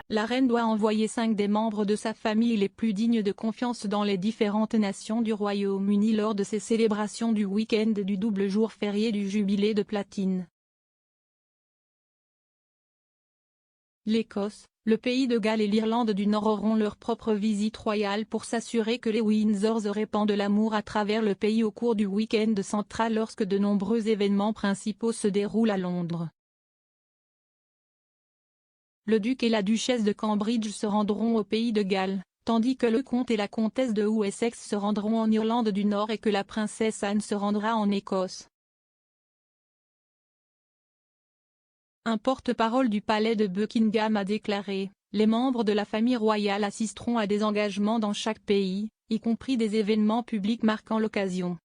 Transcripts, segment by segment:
la reine doit envoyer 5 des membres de sa famille les plus dignes de confiance dans les différentes nations du Royaume-Uni lors de ces célébrations du week-end du double jour férié du jubilé de platine. L'Écosse, le Pays de Galles et l'Irlande du Nord auront leur propre visite royale pour s'assurer que les Windsors répandent l'amour à travers le pays au cours du week-end central lorsque de nombreux événements principaux se déroulent à Londres. Le duc et la duchesse de Cambridge se rendront au Pays de Galles, tandis que le comte et la comtesse de Wessex se rendront en Irlande du Nord et que la princesse Anne se rendra en Écosse. Un porte-parole du palais de Buckingham a déclaré « Les membres de la famille royale assisteront à des engagements dans chaque pays, y compris des événements publics marquant l'occasion. »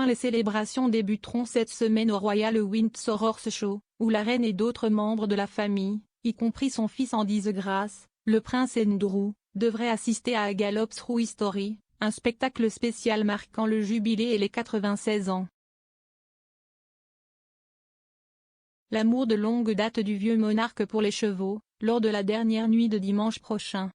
Les célébrations débuteront cette semaine au Royal Windsor Horse Show, où la reine et d'autres membres de la famille, y compris son fils en disgrâce, le prince Andrew, devraient assister à A Gallop Through History, un spectacle spécial marquant le jubilé et les 96 ans. L'amour de longue date du vieux monarque pour les chevaux, lors de la dernière nuit de dimanche prochain.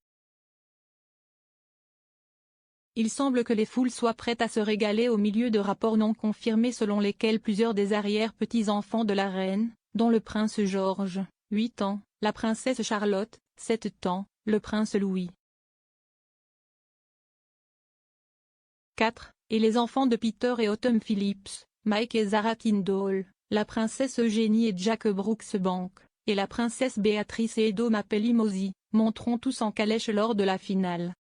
Il semble que les foules soient prêtes à se régaler au milieu de rapports non confirmés selon lesquels plusieurs des arrière-petits-enfants de la reine, dont le prince George, 8 ans, la princesse Charlotte, 7 ans, le prince Louis, 4, et les enfants de Peter et Autumn Phillips, Mike et Zara Tyndall, la princesse Eugénie et Jack Brooksbank, et la princesse Béatrice et Edo Mapelli-Mosey, monteront tous en calèche lors de la finale.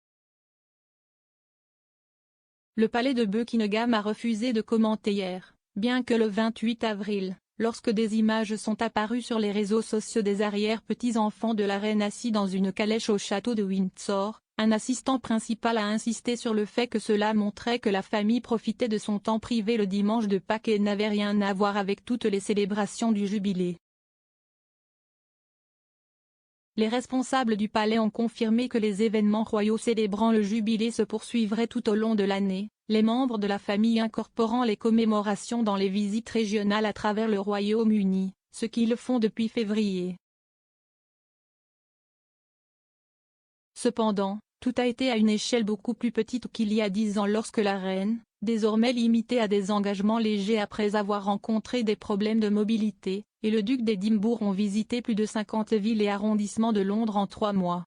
Le palais de Buckingham a refusé de commenter hier, bien que le 28 avril, lorsque des images sont apparues sur les réseaux sociaux des arrière-petits-enfants de la reine assis dans une calèche au château de Windsor, un assistant principal a insisté sur le fait que cela montrait que la famille profitait de son temps privé le dimanche de Pâques et n'avait rien à voir avec toutes les célébrations du jubilé. Les responsables du palais ont confirmé que les événements royaux célébrant le jubilé se poursuivraient tout au long de l'année, les membres de la famille incorporant les commémorations dans les visites régionales à travers le Royaume-Uni, ce qu'ils font depuis février. Cependant, tout a été à une échelle beaucoup plus petite qu'il y a 10 ans lorsque la reine, désormais limitée à des engagements légers après avoir rencontré des problèmes de mobilité, et le duc d'Édimbourg ont visité plus de 50 villes et arrondissements de Londres en 3 mois.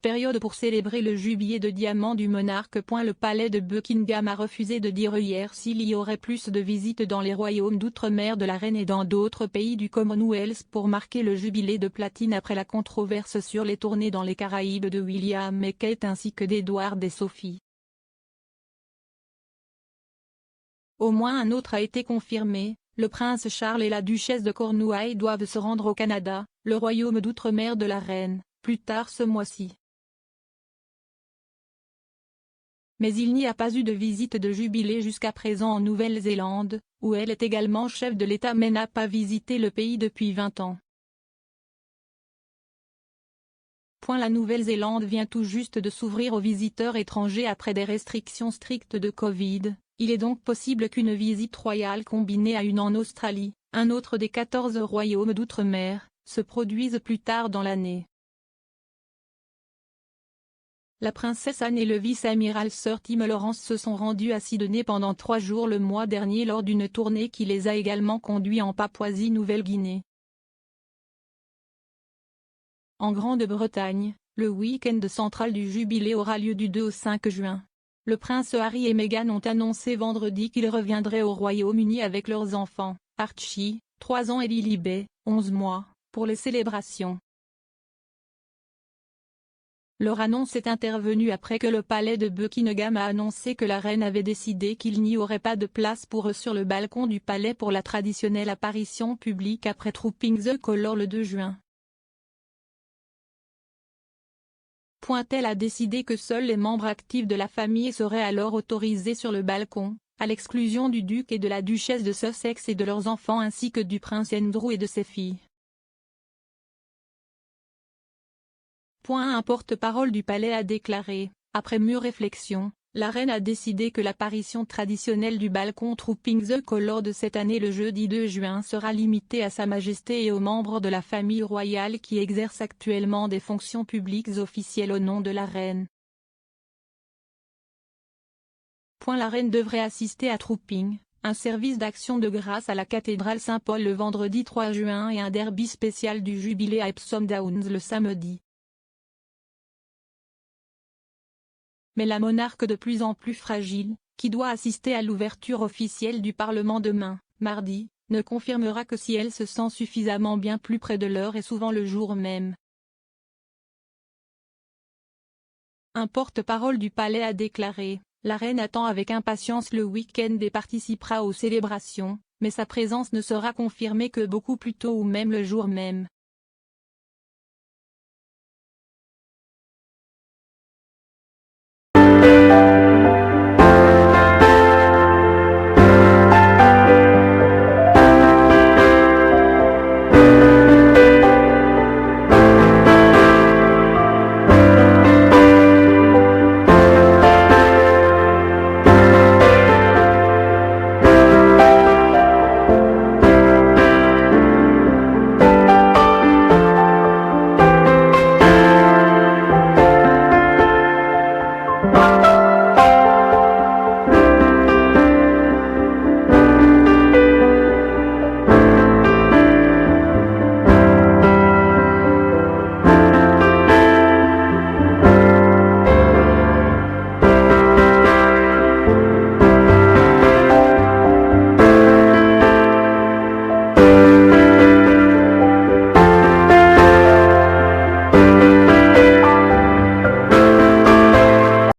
Période pour célébrer le jubilé de diamant du monarque. Le palais de Buckingham a refusé de dire hier s'il y aurait plus de visites dans les royaumes d'outre-mer de la reine et dans d'autres pays du Commonwealth pour marquer le jubilé de platine après la controverse sur les tournées dans les Caraïbes de William et Kate ainsi que d'Edward et Sophie. Au moins un autre a été confirmé, le prince Charles et la duchesse de Cornouailles doivent se rendre au Canada, le royaume d'outre-mer de la reine, plus tard ce mois-ci. Mais il n'y a pas eu de visite de jubilé jusqu'à présent en Nouvelle-Zélande, où elle est également chef de l'État mais n'a pas visité le pays depuis 20 ans. La Nouvelle-Zélande vient tout juste de s'ouvrir aux visiteurs étrangers après des restrictions strictes de Covid, il est donc possible qu'une visite royale combinée à une en Australie, un autre des 14 royaumes d'outre-mer, se produise plus tard dans l'année. La princesse Anne et le vice-amiral Sir Tim Lawrence se sont rendus à Sydney pendant 3 jours le mois dernier lors d'une tournée qui les a également conduits en Papouasie-Nouvelle-Guinée. En Grande-Bretagne, le week-end central du jubilé aura lieu du 2 au 5 juin. Le prince Harry et Meghan ont annoncé vendredi qu'ils reviendraient au Royaume-Uni avec leurs enfants, Archie, 3 ans et Lilibet, 11 mois, pour les célébrations. Leur annonce est intervenue après que le palais de Buckingham a annoncé que la reine avait décidé qu'il n'y aurait pas de place pour eux sur le balcon du palais pour la traditionnelle apparition publique après Trooping the Colour le 2 juin. Elle a décidé que seuls les membres actifs de la famille seraient alors autorisés sur le balcon, à l'exclusion du duc et de la duchesse de Sussex et de leurs enfants ainsi que du prince Andrew et de ses filles. Un porte-parole du palais a déclaré, après mûre réflexion, La reine a décidé que l'apparition traditionnelle du balcon Trooping the Colour de cette année le jeudi 2 juin sera limitée à Sa Majesté et aux membres de la famille royale qui exercent actuellement des fonctions publiques officielles au nom de la reine. La reine devrait assister à Trooping, un service d'action de grâce à la cathédrale Saint-Paul le vendredi 3 juin et un derby spécial du jubilé à Epsom Downs le samedi. Mais la monarque de plus en plus fragile, qui doit assister à l'ouverture officielle du Parlement demain, mardi, ne confirmera que si elle se sent suffisamment bien plus près de l'heure et souvent le jour même. Un porte-parole du palais a déclaré: « La reine attend avec impatience le week-end et participera aux célébrations, mais sa présence ne sera confirmée que beaucoup plus tôt ou même le jour même. »